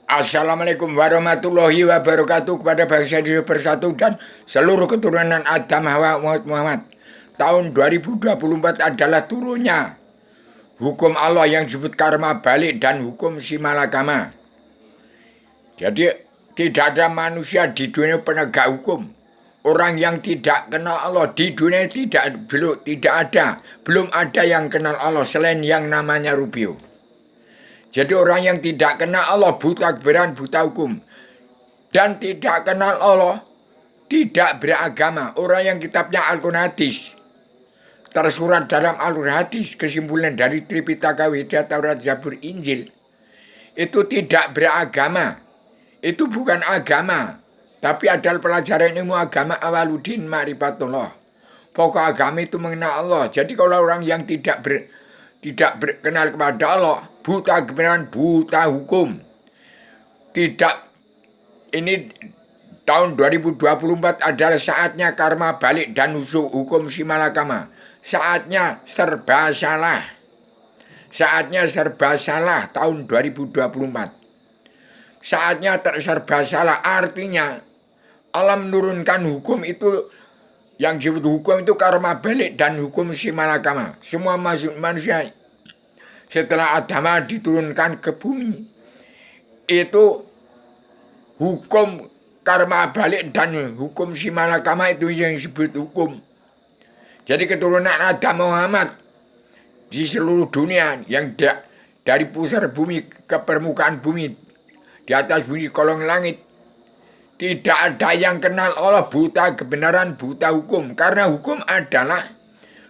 Assalamualaikum warahmatullahi wabarakatuh kepada bangsa Indonesia bersatu dan seluruh keturunan Adam Hawa Muhammad. Tahun 2024 adalah turunnya hukum Allah yang disebut karma balik dan hukum simalakama. Jadi tidak ada manusia di dunia penegak hukum. Orang yang tidak kenal Allah di dunia belum ada yang kenal Allah selain yang namanya Rubio. Jadi orang yang tidak kenal Allah buta kebenaran, buta hukum. Dan tidak kenal Allah tidak beragama. Orang yang kitabnya Al-Quran hadis tersurat dalam Al-Quran hadis, kesimpulan dari Tripitaka, Weda, Taurat, Zabur, Injil, itu tidak beragama. Itu bukan agama, tapi adalah pelajaran ilmu agama awaludin ma'rifatullah. Pokok agama itu mengenal Allah. Jadi kalau orang yang tidak berkenal kepada Allah, buta kebenaran, buta hukum. Tidak, ini tahun 2024 adalah saatnya karma balik dan hukum simalakama. Saatnya serba salah. Saatnya serba salah tahun 2024. Saatnya serba salah, artinya Allah menurunkan hukum itu. Yang disebut hukum itu karma balik dan hukum simalakama. Semua manusia setelah Adama diturunkan ke bumi, itu hukum karma balik dan hukum simalakama itu yang disebut hukum. Jadi keturunan Adam Muhammad di seluruh dunia yang dari pusar bumi ke permukaan bumi, di atas bumi kolong langit, tidak ada yang kenal Allah, buta kebenaran, buta hukum. Karena hukum adalah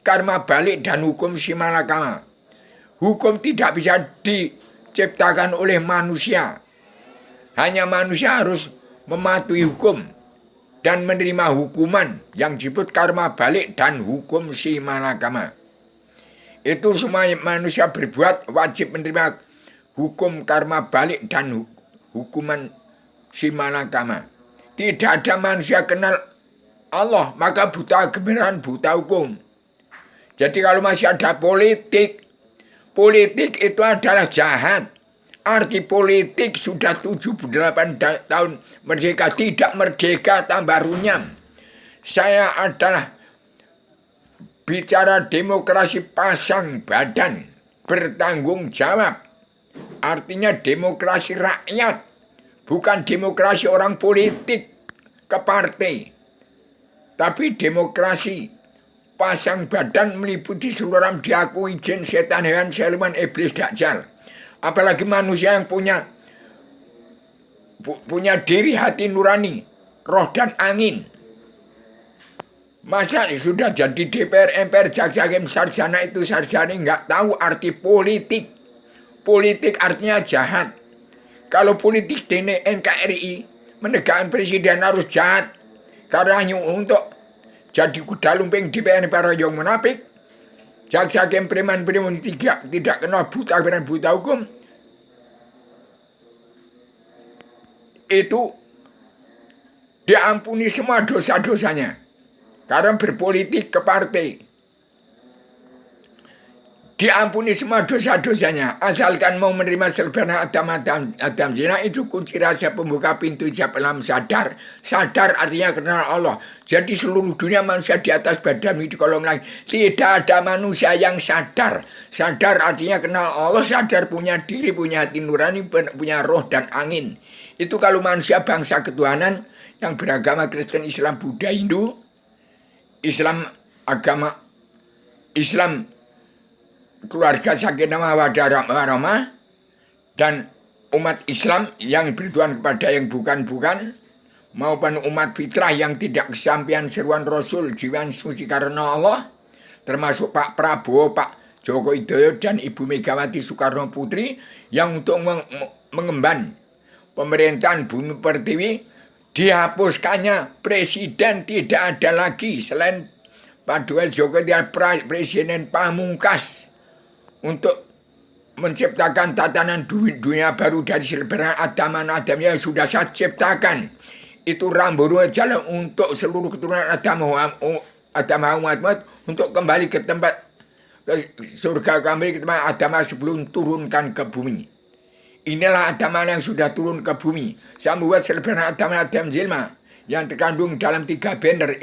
karma balik dan hukum simalakama. Hukum tidak bisa diciptakan oleh manusia. Hanya manusia harus mematuhi hukum dan menerima hukuman yang disebut karma balik dan hukum simalakama. Itu semua manusia berbuat wajib menerima hukum karma balik dan hukuman simalakama. Tidak ada manusia kenal Allah, maka buta kebenaran, buta hukum. Jadi kalau masih ada politik itu adalah jahat. Arti politik sudah 78 tahun merdeka, tidak merdeka tambah runyam. Saya adalah bicara demokrasi pasang badan, bertanggung jawab. Artinya demokrasi rakyat. Bukan demokrasi orang politik ke partai, tapi demokrasi pasang badan meliputi seluruh orang diakui jin, setan, hewan, siluman, iblis, dajjal. Apalagi manusia yang punya diri, hati nurani, roh dan angin. Masa sudah jadi DPR, MPR, jaksa, hakim, sarjana itu sarjana nggak tahu arti politik. Politik artinya jahat. Kalau politik di NKRI, menegakkan presiden harus jahat. Karena hanya untuk jadi kuda lumping di PN para yang munafik. Jaksa hakim preman-preman tidak kenal buta kebenaran, buta hukum. Itu diampuni semua dosa-dosanya. Karena berpolitik ke partai. Diampuni semua dosa-dosanya, asalkan mau menerima serba Adam zina. Itu kunci rahasia pembuka pintu hijab alam sadar. Sadar artinya kenal Allah. Jadi seluruh dunia manusia di atas badan di kolom langit. Tidak ada manusia yang sadar. Sadar artinya kenal Allah, sadar punya diri, punya hati nurani, punya roh dan angin. Itu kalau manusia bangsa ketuhanan yang beragama Kristen, Islam, Buddha, Hindu, Islam, agama Islam, keluarga sakinah mawaddah warahmah, dan umat Islam yang bertuhan kepada yang bukan-bukan, maupun umat fitrah yang tidak kesampaian seruan Rasul jiwa suci karena Allah, termasuk Pak Prabowo, Pak Joko Widodo, dan Ibu Megawati Soekarno Putri yang untuk mengemban pemerintahan bumi pertiwi. Dihapuskannya presiden, tidak ada lagi selain Pak Joko Widodo, presiden pamungkas untuk menciptakan tatanan dunia baru dari selebaran Adam yang sudah saya ciptakan. Itu rambu jalan untuk seluruh keturunan Adam Muhammad untuk kembali ke tempat ke surga, kembali ke tempat Adam sebelum turunkan ke bumi. Inilah Adam yang sudah turun ke bumi. Saya membuat selebaran Adam Zilma yang terkandung dalam 3 banner.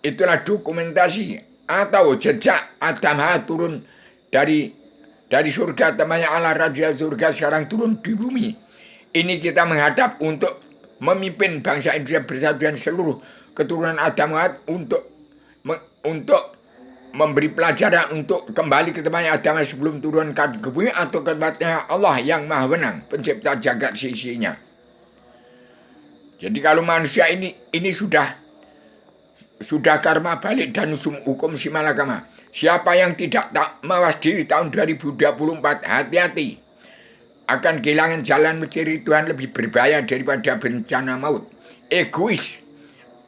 Itulah dokumentasi atau jejak Adam turun dari surga. Temannya Allah Raja surga sekarang turun di bumi. Ini kita menghadap untuk memimpin bangsa Indonesia bersatu dan seluruh keturunan Adam untuk memberi pelajaran untuk kembali ke tempatnya Adam sebelum turun ke bumi atau ke tempatnya Allah yang Maha Benang, pencipta jagat sisinya. Jadi kalau manusia ini sudah karma balik dan hukum si malakama. Siapa yang tak mawas diri tahun 2024, hati-hati. Akan kehilangan jalan mencari Tuhan lebih berbahaya daripada bencana maut. Egois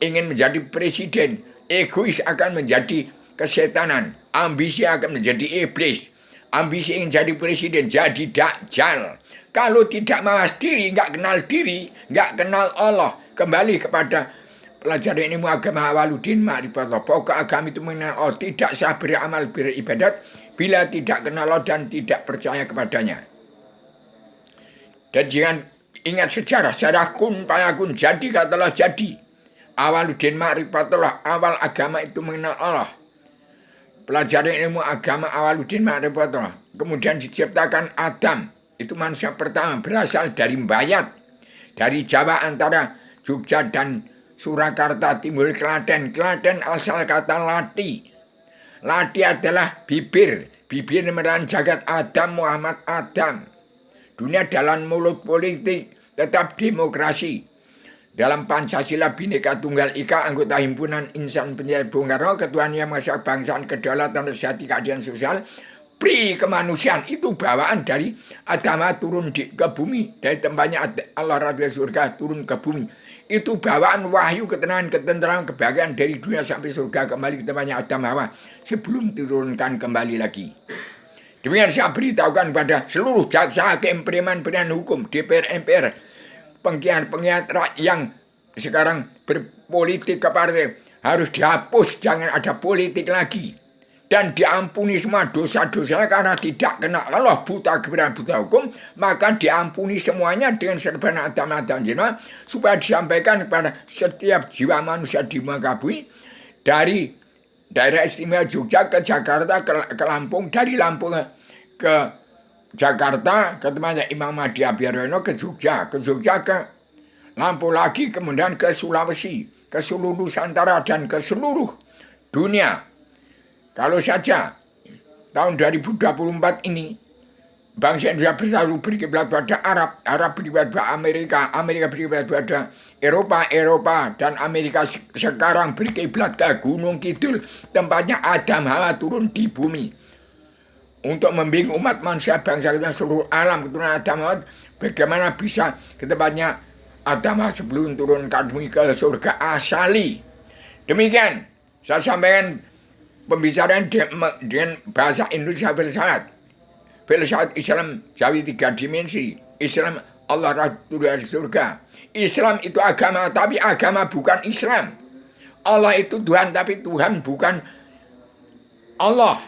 ingin menjadi presiden, egois akan menjadi kesetanan, ambisi akan menjadi iblis, ambisi ingin jadi presiden, jadi dajjal. Kalau tidak mawas diri, nggak kenal Allah, kembali kepada pelajaran ilmu agama Awaluddin Ma'rifatullah. Pokok agama itu mengenal Allah, tidak sah beramal beribadat bila tidak kenal Allah dan tidak percaya kepadanya. Dan jangan ingat sejarah kun payakun, jadi katalah jadi. Awaluddin Ma'rifatullah, awal agama itu mengenal Allah. Pelajaran ilmu agama Awaluddin Ma'rifatullah. Kemudian diciptakan Adam, itu manusia pertama, berasal dari Mbayat, dari Jawa antara Jogja dan Surakarta, timbul Klaten. Klaten asal kata lati. Lati adalah bibir menelan jagat Adam Muhammad Adam. Dunia dalam mulut politik tetap demokrasi. Dalam Pancasila Bhinneka Tunggal Ika, anggota Himpunan Insan Penjajah Bung Karno, ketuaan yang masa bangsaan kedaulatan sejati keadilan sosial, pri kemanusiaan, itu bawaan dari Adam turun ke bumi, dari tempatnya Allah Raja surga turun ke bumi. Itu bawaan wahyu, ketenangan, ketenteraman, kebahagiaan dari dunia sampai surga kembali ke tempatnya Adam Hawa sebelum diturunkan kembali lagi. Demikian saya beritahukan pada seluruh jaksa, hakim, preman hukum, DPR, MPR, pengkhianat yang sekarang berpolitik ke partai harus dihapus, jangan ada politik lagi, dan diampuni semua dosa-dosa karena tidak kena Allah, buta kebenaran, buta hukum, maka diampuni semuanya dengan serban Adam Zilma, supaya disampaikan kepada setiap jiwa manusia di muka bumi, dari daerah istimewa Jogja ke Jakarta ke Lampung, dari Lampung ke Jakarta ke tempatnya Imam Mahdi Abiyaryono, ke Jogja ke Lampung lagi, kemudian ke Sulawesi, ke seluruh Nusantara dan ke seluruh dunia. Kalau saja tahun 2024 ini bangsa Indonesia bersatu berkiblat pada Arab berkiblat pada Amerika berkiblat pada Eropa, dan Amerika sekarang berkiblat ke Gunung Kidul, tempatnya Adam Hawa turun di bumi. Untuk membingung umat manusia bangsa kita seluruh alam keturunan Adam Hawa, bagaimana bisa ke tempatnya Adam Hawa sebelum turun ke surga asali. Demikian saya sampaikan pembicaraan dengan bahasa Indonesia filsafat Islam Jawi 3 dimensi. Islam Allah Rasul dari surga. Islam itu agama, tapi agama bukan Islam. Allah itu Tuhan, tapi Tuhan bukan Allah.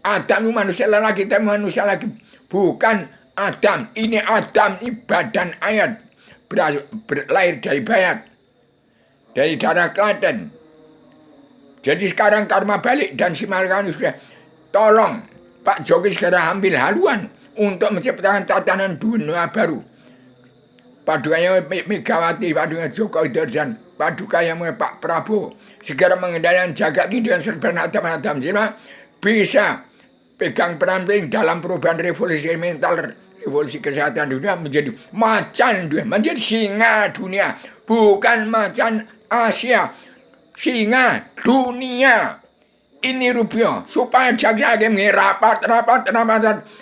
Adam itu manusia lagi, tapi manusia lagi. Bukan Adam. Ini Adam, ini badan ayat. Berlahir dari Bayat. Dari darah Klaten. Jadi sekarang karma balik dan si malakama sudah. Tolong Pak Jokowi segera ambil haluan untuk menciptakan tatanan dunia baru. Padukanya Megawati, padukanya Jokowi dan padukanya Pak Prabowo segera mengendalikan jagat ini dengan serban Adam Zilma, bisa pegang peran penting dalam perubahan revolusi mental, revolusi kesehatan dunia menjadi macan dunia, menjadi singa dunia, bukan macan Asia, singa dunia. Ini Rubio, supaya jaksa hakim rapat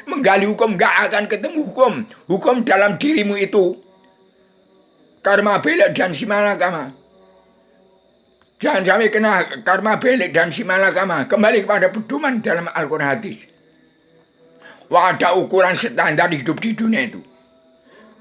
menggali hukum, gak akan ketemu hukum dalam dirimu itu. Karma belik dan si malakama. Jangan sampai kena karma belik dan si malakama. Kembali kepada pedoman dalam Al-Quran hadis. Wah, ada ukuran standar hidup di dunia itu.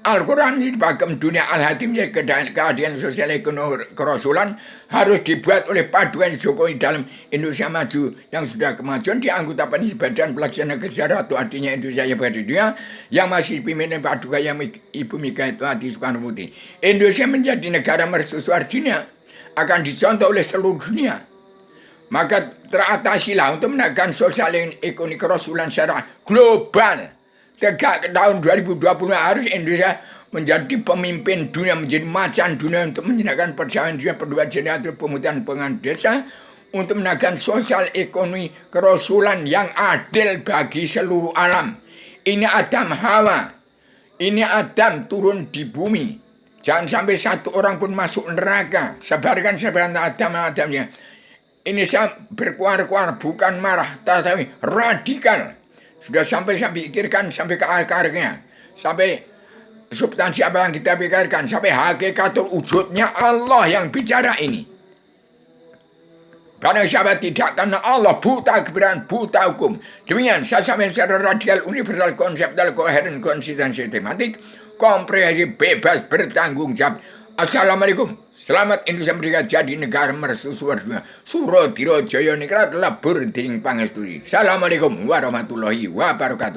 Al-Quran ini bagem dunia al-hatim ya keadilan sosial ekonomi kerasulan harus dibuat oleh paduan Jokowi dalam Indonesia Maju yang sudah kemajuan di anggota Badan Pelaksana Kerja atau artinya Indonesia yang dunia yang masih dipimpin paduka yang Ibu Megawati Soekarno Putri. Indonesia menjadi negara mercusuar dunia akan dicontoh oleh seluruh dunia. Maka teratasilah untuk menegakkan sosial ekonomi kerasulan secara global. Tegak ke tahun 2020 harus Indonesia menjadi pemimpin dunia, menjadi macan dunia untuk menyediakan perjalanan dunia perluan generator pemulihan pengan desa untuk menegakkan sosial ekonomi kerasulan yang adil bagi seluruh alam. Ini Adam Hawa, ini Adam turun di bumi. Jangan sampai satu orang pun masuk neraka. Sebarkan Adam-Adamnya. Ini saya berkuar-kuar, bukan marah, tetapi radikal. Sudah sampai saya pikirkan sampai ke akarnya, sampai substansi apa yang kita pikirkan, sampai hakikat wujudnya Allah yang bicara ini. Karena sahabat tidak karena Allah buta kebenaran, buta hukum. Demikian saya sampaikan secara radikal, universal, konseptual, koheren, konsisten, sistematik, komprehensif, bebas, bertanggung jawab. Assalamualaikum. Selamat Indonesia Merdeka jadi negara mercusuar dunia. Surodiro Joyo Ningrat lebur ding pangesturi. Assalamualaikum warahmatullahi wabarakatuh.